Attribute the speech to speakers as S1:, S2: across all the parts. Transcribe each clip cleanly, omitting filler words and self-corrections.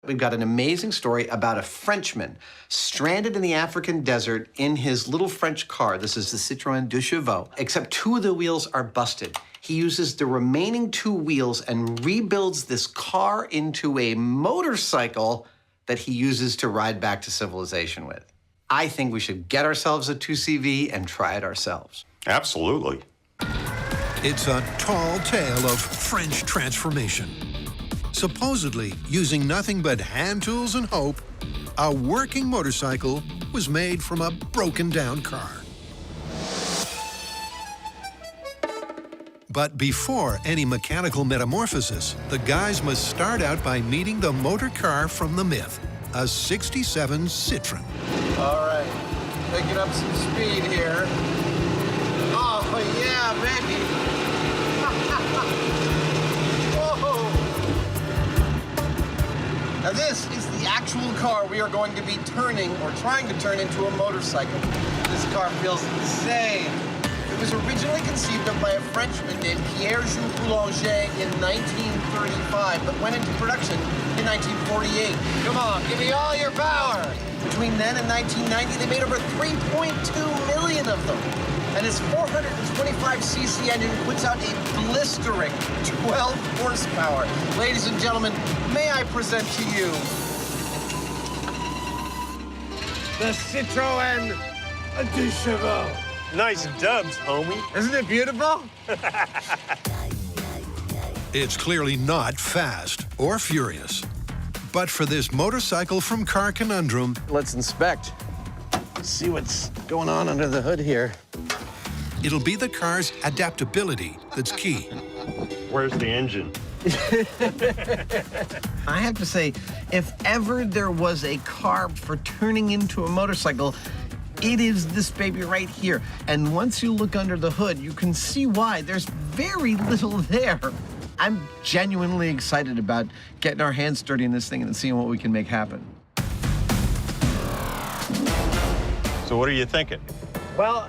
S1: We've got an amazing story about a Frenchman stranded in the African desert in his little French car. This is the Citroen 2 chevaux, except 2 of the wheels are busted. He uses the remaining 2 wheels and rebuilds this car into a motorcycle that he uses to ride back to civilization with. I think we should get ourselves a 2CV and try it ourselves.
S2: Absolutely.
S3: It's a tall tale of French transformation. Supposedly, using nothing but hand tools and hope, a working motorcycle was made from a broken-down car. But before any mechanical metamorphosis, the guys must start out by meeting the motor car from the myth, a '67 Citroen.
S1: All right, picking up some speed here. Oh, yeah, baby. Whoa. Now, this is the actual car we are going to be turning or trying to turn into a motorcycle. This car feels insane. It was originally conceived of by a Frenchman named Pierre-Jules Boulanger in 1935, but went into production in 1948. Come on, give me all your power. Between then and 1990, they made over 3.2 million of them. And its 425cc engine puts out a blistering 12 horsepower. Ladies and gentlemen, may I present to you the Citroen 2 chevaux.
S2: Nice dubs, homie.
S1: Isn't it beautiful?
S3: It's clearly not fast or furious. But for this motorcycle from car conundrum,
S1: Let's inspect. See what's going on under the hood here.
S3: it'll be the car's adaptability that's key.
S2: Where's the engine?
S1: I have to say, if ever there was a car for turning into a motorcycle, it is this baby right here. And once you look under the hood, you can see why. There's very little there. I'm genuinely excited about getting our hands dirty in this thing and seeing what we can make happen.
S2: So what are you thinking?
S4: Well,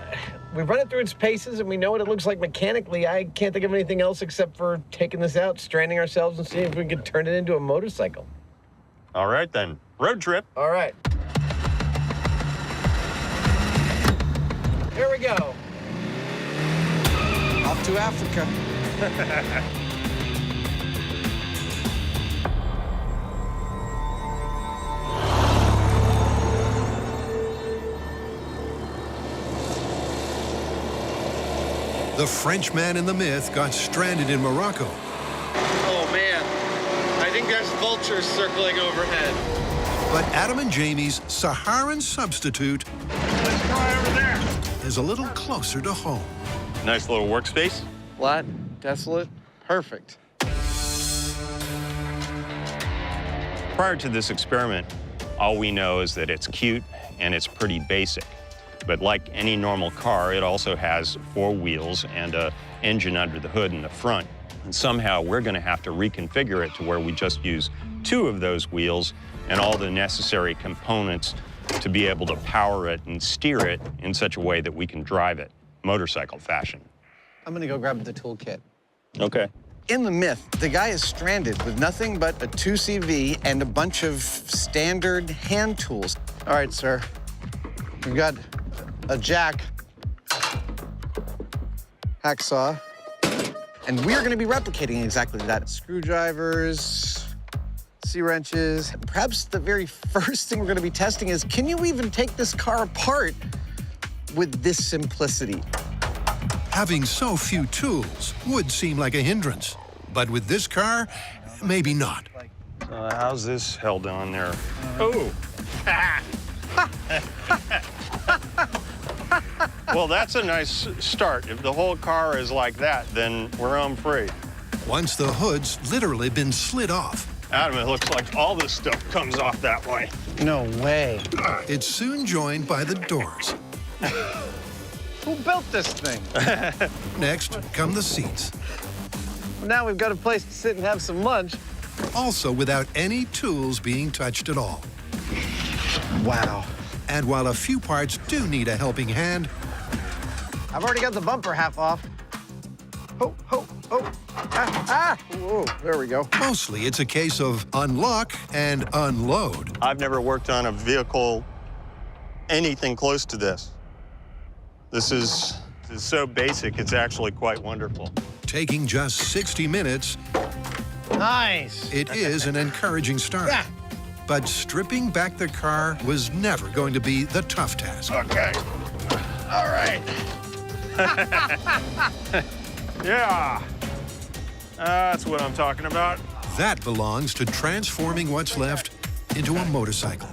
S4: we've run it through its paces, and we know what it looks like mechanically. I can't think of anything else except for taking this out, stranding ourselves, and seeing if we can turn it into a motorcycle.
S2: All right, then. Road trip.
S4: All right. Here we go.
S1: Off to Africa.
S3: The Frenchman in the myth got stranded in Morocco.
S1: Oh, man. I think there's vultures circling overhead.
S3: But Adam and Jamie's Saharan substitute
S2: Let's try over there.
S3: is a little closer to home.
S2: Nice little workspace.
S1: Flat, desolate, perfect.
S2: Prior to this experiment, all we know is that it's cute and it's pretty basic. But like any normal car, it also has 4 wheels and an engine under the hood in the front. And somehow we're going to have to reconfigure it to where we just use 2 of those wheels and all the necessary components to be able to power it and steer it in such a way that we can drive it motorcycle fashion.
S1: I'm gonna go grab the toolkit.
S2: Okay.
S1: In the myth, the guy is stranded with nothing but a 2CV and a bunch of standard hand tools. All right, sir. We've got a jack, hacksaw, and we're gonna be replicating exactly that. Screwdrivers, C-wrenches. Perhaps the very first thing we're gonna be testing is, can you even take this car apart with this simplicity?
S3: Having so few tools would seem like a hindrance. But with this car, maybe not.
S2: How's this held on there? Oh! Well, that's a nice start. If the whole car is like that, then we're home free.
S3: Once the hood's literally been slid off,
S2: Adam, it looks like all this stuff comes off that way.
S1: No way.
S3: it's soon joined by the doors.
S1: Who built this thing?
S3: Next come the seats,
S1: Now we've got a place to sit and have some lunch.
S3: also without any tools being touched at all.
S1: Wow.
S3: And while a few parts do need a helping hand,
S1: I've already got the bumper half off. Ho, ho, ho.
S4: Whoa, there we go.
S3: Mostly, it's a case of unlock and unload.
S2: I've never worked on a vehicle anything close to this. This is so basic, it's actually quite wonderful.
S3: Taking just 60 minutes,
S4: Nice.
S3: it is an encouraging start.
S4: Yeah.
S3: But stripping back the car was never going to be the tough task.
S2: Okay. All right. Yeah. That's what I'm talking about.
S3: That belongs to transforming what's left into a motorcycle.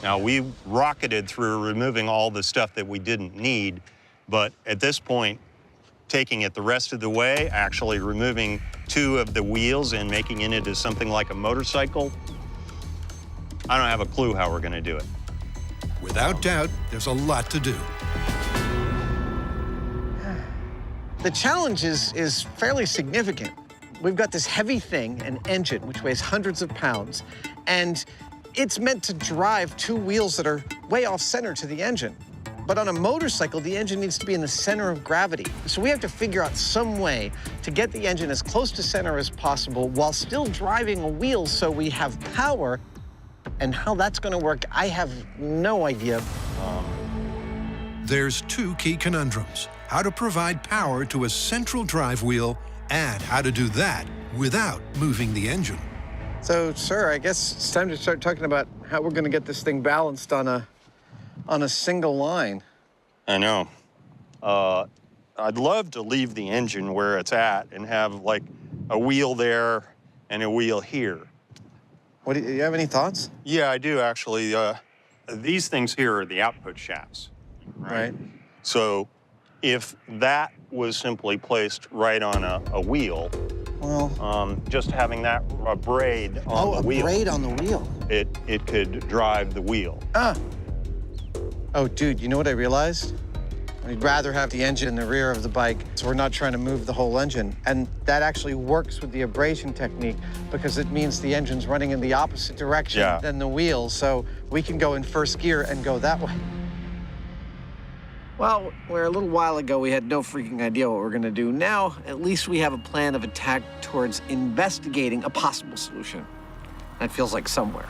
S2: Now, we rocketed through removing all the stuff that we didn't need, but at this point, taking it the rest of the way, actually removing 2 of the wheels and making it into something like a motorcycle, I don't have a clue how we're going to do it.
S3: Without doubt, there's a lot to do.
S4: The challenge is fairly significant. We've got this heavy thing, an engine, which weighs hundreds of pounds, and it's meant to drive 2 wheels that are way off center to the engine. But on a motorcycle, the engine needs to be in the center of gravity. So we have to figure out some way to get the engine as close to center as possible while still driving a wheel so we have power. And how that's going to work, I have no idea.
S3: There's 2 key conundrums: how to provide power to a central drive wheel and how to do that without moving the engine.
S4: So, sir, I guess it's time to start talking about how we're going to get this thing balanced on a single line.
S2: I know. I'd love to leave the engine where it's at and have like a wheel there and a wheel here.
S4: What do you have any thoughts?
S2: Yeah, I do actually. These things here are the output shafts.
S4: Right.
S2: So if that was simply placed right on a wheel,
S4: Well,
S2: just having that a braid on the wheel.
S4: Oh, a braid on the wheel.
S2: It could drive the wheel.
S4: Oh, dude, you know what I realized? We'd rather have the engine in the rear of the bike, so we're not trying to move the whole engine. And that actually works with the abrasion technique because it means the engine's running in the opposite direction than the wheels, so we can go in first gear and go that way. Well, where a little while ago we had no freaking idea what we're gonna do, now at least we have a plan of attack towards investigating a possible solution. That feels like somewhere.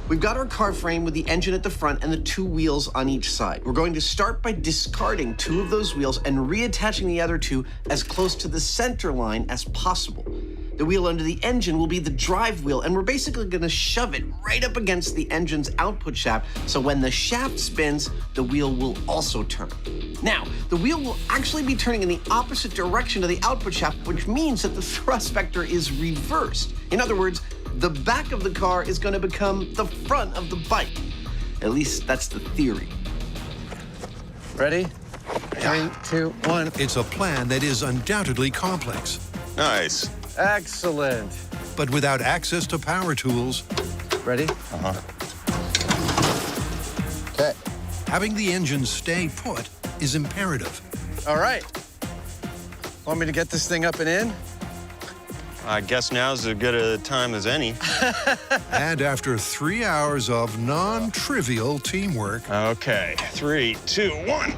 S4: We've got our car frame with the engine at the front and the 2 wheels on each side. We're going to start by discarding 2 of those wheels and reattaching the other 2 as close to the center line as possible. The wheel under the engine will be the drive wheel, and we're basically gonna shove it right up against the engine's output shaft, so when the shaft spins, the wheel will also turn. Now, the wheel will actually be turning in the opposite direction of the output shaft, which means that the thrust vector is reversed. In other words, the back of the car is going to become the front of the bike. At least that's the theory. Ready? 3, 2, 1.
S3: It's a plan that is undoubtedly complex.
S2: Nice.
S4: Excellent.
S3: But without access to power tools,
S4: Ready? Okay.
S3: having the engine stay put is imperative.
S4: All right. Want me to get this thing up and in?
S2: I guess now's as good a time as any.
S3: And after 3 hours of non-trivial teamwork,
S2: Okay, 3, 2, 1.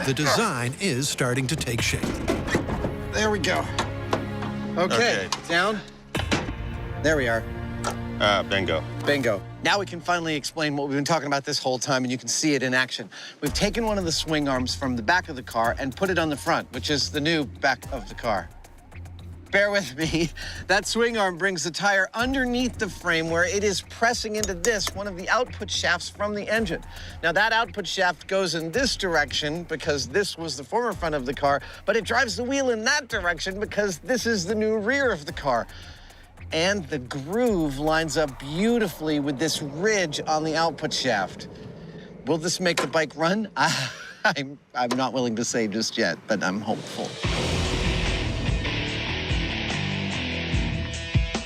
S3: the design is starting to take shape.
S4: There we go. Okay,
S2: Okay.
S4: down. There we are.
S2: Bingo.
S4: Bingo. Now we can finally explain what we've been talking about this whole time, and you can see it in action. We've taken one of the swing arms from the back of the car and put it on the front, which is the new back of the car. Bear with me. That swing arm brings the tire underneath the frame where it is pressing into this, one of the output shafts from the engine. Now that output shaft goes in this direction because this was the former front of the car, but it drives the wheel in that direction because this is the new rear of the car. And the groove lines up beautifully with this ridge on the output shaft. Will this make the bike run? I'm not willing to say just yet, but I'm hopeful.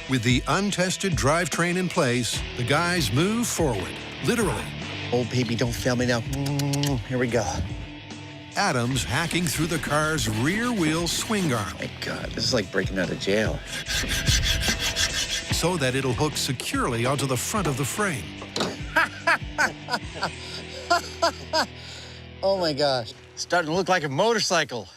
S3: With the untested drivetrain in place, the guys move forward, literally.
S4: Oh, baby, don't fail me now. Here we go.
S3: Adam's hacking through the car's rear wheel swing arm
S4: My God, this is like breaking out of jail.
S3: so that it'll hook securely onto the front of the frame.
S4: Oh my gosh. Starting to look like a motorcycle.